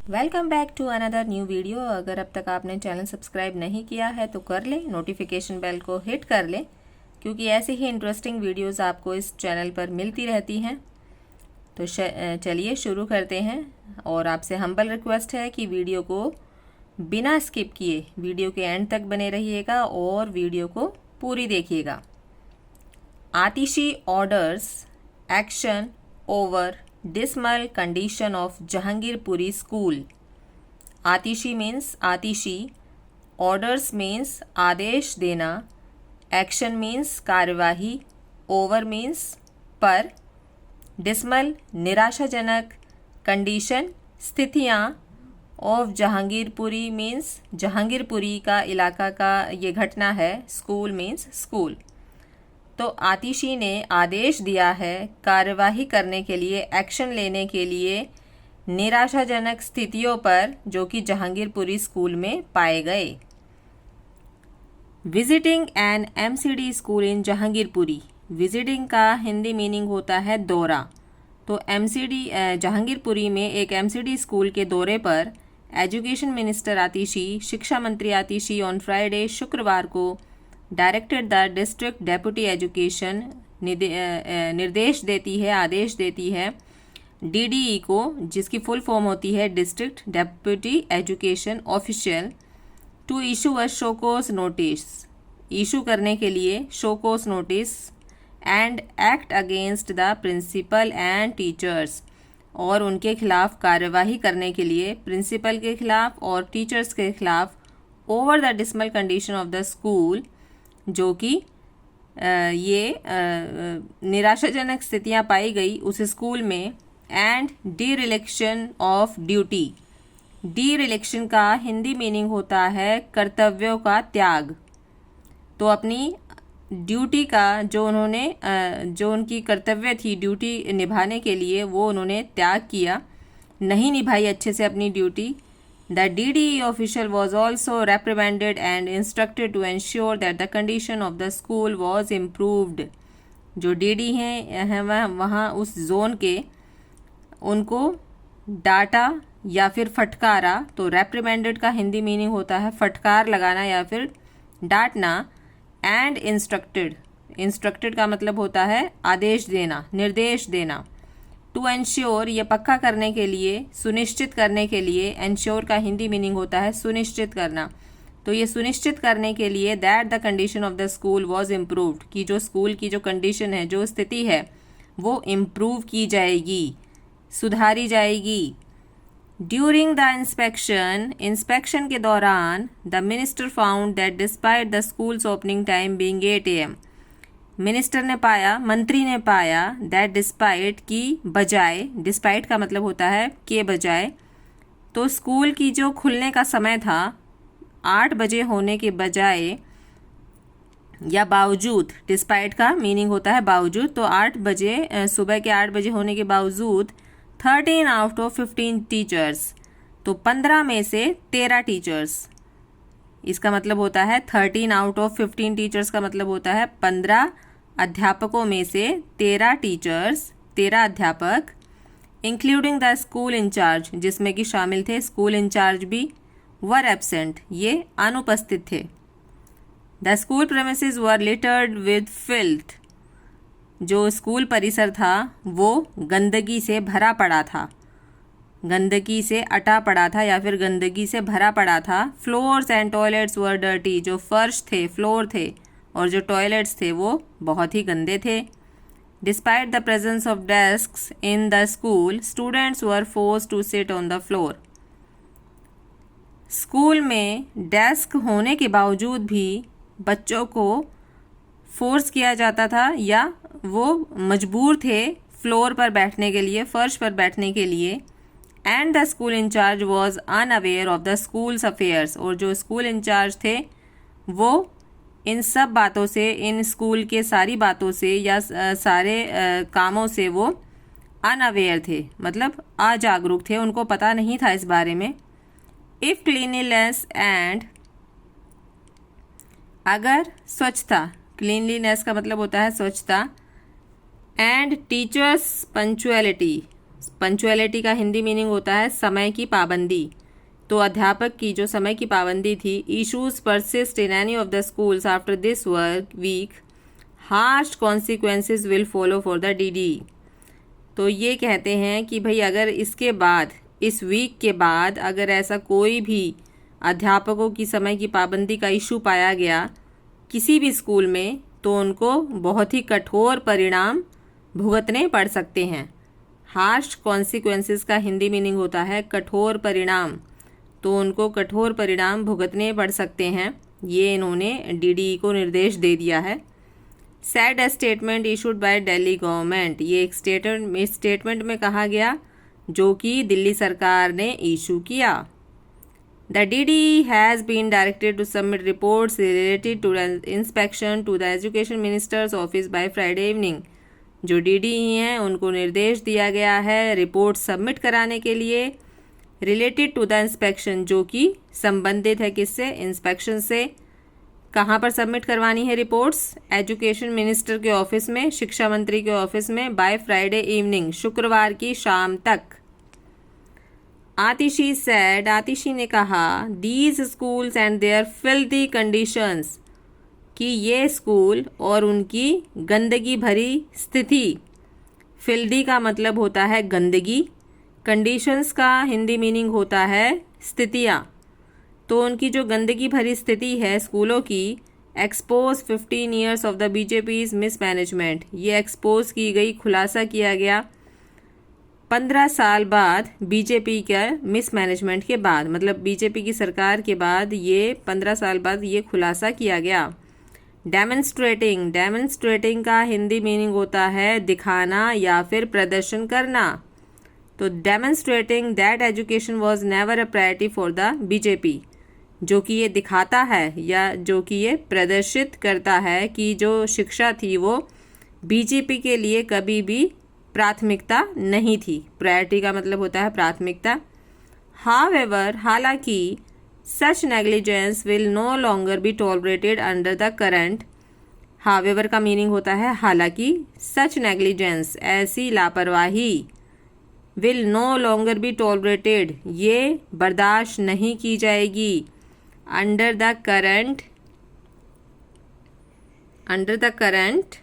Welcome back to another new video. अगर अब तक आपने चैनल सब्सक्राइब नहीं किया है तो कर लें, नोटिफिकेशन बेल को हिट कर लें क्योंकि ऐसे ही इंटरेस्टिंग वीडियोस आपको इस चैनल पर मिलती रहती हैं। तो चलिए शुरू करते हैं और आपसे हम्बल रिक्वेस्ट है कि वीडियो को बिना स्किप किए वीडियो के एंड तक बने रहिएगा और वीडियो को पूरी देखिएगा। Atishi orders action over dismal condition of Jahangirpuri school. Atishi means Atishi, orders means आदेश देना, एक्शन मीन्स कार्यवाही, ओवर मीन्स पर, डिसमल निराशाजनक, कंडीशन स्थितियाँ, ऑफ जहांगीरपुरी मीन्स जहांगीरपुरी का इलाका का ये घटना है, स्कूल मीन्स स्कूल। तो आतिशी ने आदेश दिया है कार्यवाही करने के लिए, एक्शन लेने के लिए निराशाजनक स्थितियों पर जो कि जहांगीरपुरी स्कूल में पाए गए। Visiting an MCD school in Jahangirpuri. Visiting का हिंदी मीनिंग होता है दौरा। तो एमसीडी जहांगीरपुरी में एक एमसीडी स्कूल के दौरे पर एजुकेशन मिनिस्टर आतिशी, शिक्षा मंत्री आतिशी ऑन फ्राइडे शुक्रवार को directed the district deputy education निर्देश देती है, आदेश देती है डीडीई को, जिसकी फुल फॉर्म होती है district deputy education official, to issue a show cause notice, issue करने के लिए show cause notice, and act against the principal and teachers, और उनके खिलाफ कार्यवाही करने के लिए प्रिंसिपल के खिलाफ और टीचर्स के खिलाफ over the dismal condition of the school, जो कि ये निराशाजनक स्थितियां पाई गई उस स्कूल में, and dereliction of duty. Dereliction का हिंदी मीनिंग होता है कर्तव्यों का त्याग। तो अपनी ड्यूटी का जो उनकी कर्तव्य थी ड्यूटी निभाने के लिए, वो उन्होंने त्याग किया, नहीं निभाई अच्छे से अपनी duty. The DDE official was also reprimanded and instructed to ensure that the condition of the school was improved. जो DD हैं वहाँ उस जोन के, उनको डांटा या फिर फटकारा। तो reprimanded का हिंदी मीनिंग होता है फटकार लगाना या फिर डांटना, and instructed का मतलब होता है आदेश देना, निर्देश देना। टू एंश्योर ये पक्का करने के लिए, सुनिश्चित करने के लिए, एंश्योर का हिंदी मीनिंग होता है सुनिश्चित करना। तो ये सुनिश्चित करने के लिए that the condition of the school was improved, कि जो स्कूल की जो कंडीशन है, जो स्थिति है, वो इम्प्रूव की जाएगी, सुधारी जाएगी। ड्यूरिंग द इंस्पेक्शन के दौरान the minister found that despite the schools opening time being 8 AM, मंत्री ने पाया दैट डिस्पाइट की बजाय, डिस्पाइट का मतलब होता है के बजाय, तो स्कूल की जो खुलने का समय था 8 बजे होने के बजाय या बावजूद, डिस्पाइट का मीनिंग होता है बावजूद, तो 8 बजे सुबह के 8 बजे होने के बावजूद 13 आउट ऑफ 15 टीचर्स, तो 15 में से 13 टीचर्स, इसका मतलब होता है 13 आउट ऑफ 15 टीचर्स का मतलब होता है 15 अध्यापकों में से 13 टीचर्स, 13 अध्यापक, इंक्लूडिंग द स्कूल इंचार्ज, जिसमें कि शामिल थे स्कूल इंचार्ज भी, वर एब्सेंट, ये अनुपस्थित थे। The school premises were littered with filth, जो स्कूल परिसर था वो गंदगी से भरा पड़ा था, गंदगी से अटा पड़ा था या फिर गंदगी से भरा पड़ा था। Floors and toilets were dirty, जो फर्श थे, फ्लोर थे और जो टॉयलेट्स थे वो बहुत ही गंदे थे। Despite the presence of desks in the school, students were forced to sit on the floor. School में डेस्क होने के बावजूद भी बच्चों को फोर्स किया जाता था या वो मजबूर थे फ्लोर पर बैठने के लिए, फर्श पर बैठने के लिए। And the school incharge was unaware of the school's affairs, और जो स्कूल इंचार्ज थे वो इन सब बातों से, इन स्कूल के सारी बातों से या सारे कामों से वो अनअवेयर थे, मतलब अजागरूक थे, उनको पता नहीं था इस बारे में। इफ़ क्लीनलीनेस एंड, अगर स्वच्छता, क्लीनलीनेस का मतलब होता है स्वच्छता, एंड टीचर्स पंक्चुअलिटी, पंचुअलिटी का हिंदी मीनिंग होता है समय की पाबंदी। तो अध्यापक की जो समय की पाबंदी थी, issues persist in any of the schools after this work week, harsh consequences will follow for the DD. तो ये कहते हैं कि भाई अगर इसके बाद, इस वीक के बाद अगर ऐसा कोई भी अध्यापकों की समय की पाबंदी का इशू पाया गया किसी भी स्कूल में, तो उनको बहुत ही कठोर परिणाम भुगतने पड़ सकते हैं। हार्श कॉन्सिक्वेंसेस का हिंदी मीनिंग होता है कठोर परिणाम, तो उनको कठोर परिणाम भुगतने पड़ सकते हैं। ये इन्होंने डीडी को निर्देश दे दिया है। Sad statement issued by Delhi government, ये एक स्टेटमेंट में कहा गया जो कि दिल्ली सरकार ने इशू किया। The DD has been directed to submit reports related to the inspection to the Education Minister's office by Friday evening. जो DD हैं उनको निर्देश दिया गया है रिपोर्ट सबमिट कराने के लिए रिलेटेड टू द इंस्पेक्शन, जो कि संबंधित है किससे, इंस्पेक्शन से। कहाँ पर सबमिट करवानी है रिपोर्ट्स? एजुकेशन मिनिस्टर के ऑफिस में, शिक्षा मंत्री के ऑफिस में, बाय फ्राइडे इवनिंग, शुक्रवार की शाम तक। आतिशी सेड, आतिशी ने कहा, these schools and their filthy conditions, कि ये स्कूल और उनकी गंदगी भरी स्थिति। फिल्दी का मतलब होता है गंदगी, कंडीशंस का हिंदी मीनिंग होता है स्थितियाँ। तो उनकी जो गंदगी भरी स्थिति है स्कूलों की, expose 15 years of the BJP's mismanagement, ये एक्सपोज की गई, खुलासा किया गया 15 साल बाद बीजेपी के मिसमैनेजमेंट के बाद, मतलब बीजेपी की सरकार के बाद ये 15 साल बाद ये खुलासा किया गया। डेमोन्स्ट्रेटिंग, डेमोन्स्ट्रेटिंग का हिंदी मीनिंग होता है दिखाना या फिर प्रदर्शन करना। तो demonstrating that education was never a priority for the BJP, जो कि ये दिखाता है या जो कि ये प्रदर्शित करता है कि जो शिक्षा थी वो बीजेपी के लिए कभी भी प्राथमिकता नहीं थी। प्रायोरिटी का मतलब होता है प्राथमिकता। हावेवर, हालांकि, such negligence will no longer be tolerated under the current. However का मीनिंग होता है हालांकि, सच नेग्लिजेंस, ऐसी लापरवाही, will no longer be tolerated, ये बर्दाश्त नहीं की जाएगी। Under the current, under the current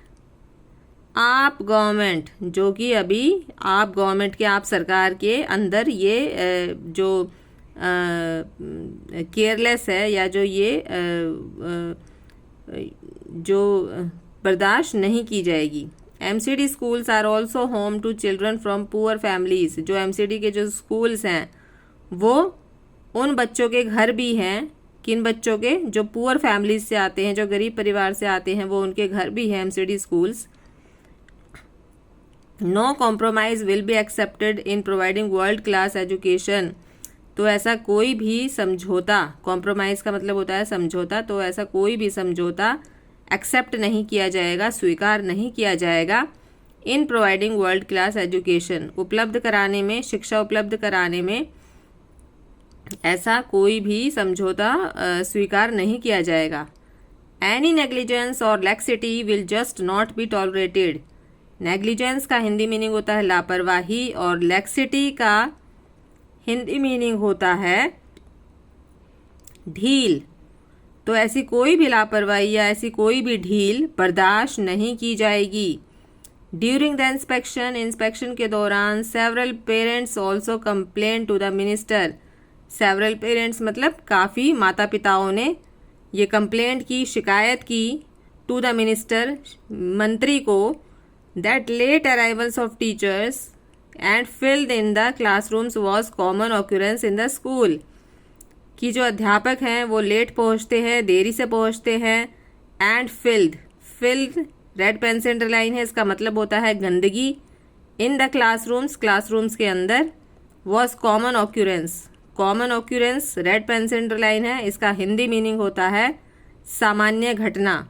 AAP government, जो कि अभी आप गवर्नमेंट के, आप सरकार के अंदर ये जो केयरलेस है या जो ये जो बर्दाश्त नहीं की जाएगी। MCD schools are also home to children from poor families, जो एमसीडी के जो स्कूल्स हैं वो उन बच्चों के घर भी हैं। किन बच्चों के? जो पुअर फैमिलीज से आते हैं, जो गरीब परिवार से आते हैं, वो उनके घर भी हैं MCD schools. No compromise will be accepted in providing world class education, तो ऐसा कोई भी समझौता, कॉम्प्रोमाइज़ का मतलब होता है समझौता, तो ऐसा कोई भी समझौता एक्सेप्ट नहीं किया जाएगा, स्वीकार नहीं किया जाएगा। इन प्रोवाइडिंग वर्ल्ड क्लास एजुकेशन, उपलब्ध कराने में, शिक्षा उपलब्ध कराने में ऐसा कोई भी समझौता स्वीकार नहीं किया जाएगा। एनी नेग्लिजेंस और laxity will just not be tolerated. Negligence का हिंदी मीनिंग होता है लापरवाही और लैक्सिटी का हिंदी मीनिंग होता है ढील। तो ऐसी कोई भी लापरवाही या ऐसी कोई भी ढील बर्दाश्त नहीं की जाएगी। ड्यूरिंग द इंस्पेक्शन, इंस्पेक्शन के दौरान, several parents also complain to the minister. Several parents मतलब काफ़ी माता पिताओं ने ये कंप्लेंट की, शिकायत की टू द मिनिस्टर, मंत्री को, that late arrivals of teachers and filth in the classrooms was common occurrence in the school, कि जो अध्यापक हैं वो लेट पहुंचते हैं, देरी से पहुंचते हैं। And filth, filth red pen से अंडरलाइन है, इसका मतलब होता है गंदगी। इन द क्लासरूम्स, क्लासरूम्स के अंदर, was common occurrence, common occurrence red pen से अंडरलाइन है, इसका हिंदी मीनिंग होता है सामान्य घटना।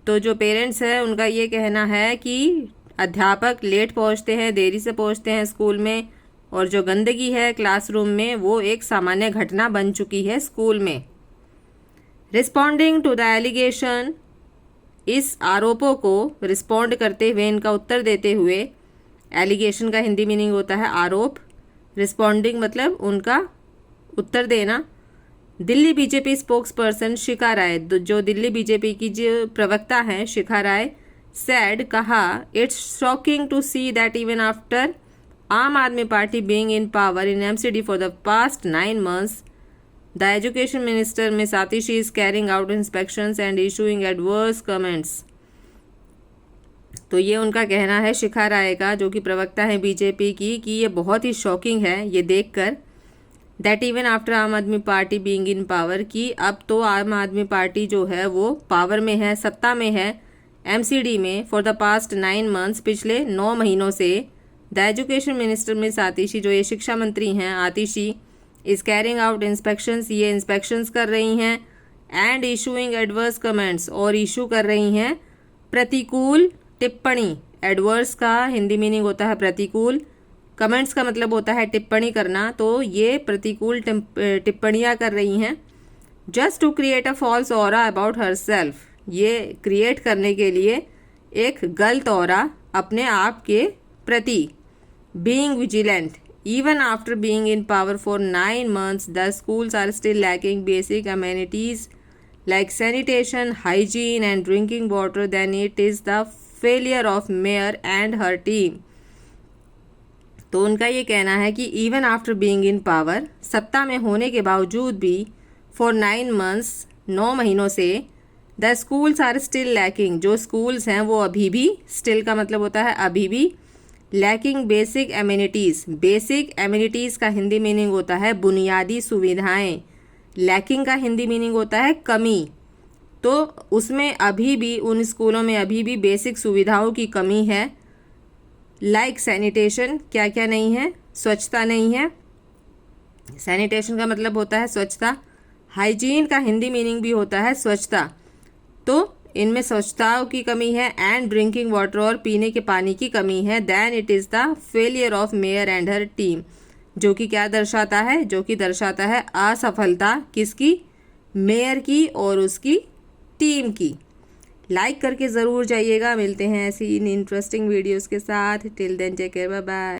तो जो पेरेंट्स हैं उनका ये कहना है कि अध्यापक लेट पहुंचते हैं, देरी से पहुंचते हैं स्कूल में, और जो गंदगी है क्लासरूम में वो एक सामान्य घटना बन चुकी है स्कूल में। रिस्पॉन्डिंग टू द एलिगेशन, इस आरोपों को रिस्पॉन्ड करते हुए, इनका उत्तर देते हुए, एलिगेशन का हिंदी मीनिंग होता है आरोप। रिस्पॉन्डिंग मतलब उनका उत्तर देना। Delhi BJP spokesperson Shikha Rai, जो दिल्ली बीजेपी की जो प्रवक्ता हैं शिखा राय, सैड कहा, it's shocking to see that even after Aam Aadmi Party being in power in MCD for the past 9 months, the education minister miss Atishi is carrying out inspections and issuing adverse comments. तो ये उनका कहना है शिखा राय का, जो कि प्रवक्ता है बीजेपी की, कि ये बहुत ही शॉकिंग है ये देखकर, that even after Aam Aadmi Party being in power, कि अब तो आम आदमी पार्टी जो है वो पावर में है, सत्ता में है एमसीडी में, फॉर द पास्ट 9 months, पिछले 9 महीनों से, द एजुकेशन मिनिस्टर मिस आतिशी, जो ये शिक्षा मंत्री हैं आतिशी, इज कैरिंग आउट इंस्पेक्शंस, ये इंस्पेक्शंस कर रही हैं, एंड इशूइंग एडवर्स कमेंट्स, और इशू कर रही हैं प्रतिकूल टिप्पणी। एडवर्स का हिंदी मीनिंग होता है प्रतिकूल, कमेंट्स का मतलब होता है टिप्पणी करना, तो ये प्रतिकूल टिप्पणियाँ कर रही हैं। Just to create a false aura about herself, ये क्रिएट करने के लिए एक गलत ऑरा अपने आप के प्रति। Being vigilant, even after being in power for 9 months, the schools are still lacking basic amenities like sanitation, hygiene and drinking water. Then it is the failure of mayor and her team. तो उनका ये कहना है कि even after being in power, सत्ता में होने के बावजूद भी, फॉर 9 months, 9 महीनों से, the schools are still lacking, जो स्कूल्स हैं वो अभी भी, स्टिल का मतलब होता है अभी भी, lacking basic amenities, basic amenities का हिंदी मीनिंग होता है बुनियादी सुविधाएं, लैकिंग का हिंदी मीनिंग होता है कमी, तो उसमें अभी भी, उन स्कूलों में अभी भी बेसिक सुविधाओं की कमी है। लाइक सैनिटेशन, क्या क्या नहीं है, स्वच्छता नहीं है, सैनिटेशन का मतलब होता है स्वच्छता। हाइजीन का हिंदी मीनिंग भी होता है स्वच्छता, तो इनमें स्वच्छताओं की कमी है। एंड ड्रिंकिंग वाटर, और पीने के पानी की कमी है। Then it is the failure of mayor and her team, जो कि क्या दर्शाता है, जो कि दर्शाता है असफलता किसकी, मेयर की और उसकी टीम की। लाइक करके ज़रूर जाइएगा। मिलते हैं ऐसी इन इंटरेस्टिंग वीडियोज़ के साथ। Till then take care, bye bye.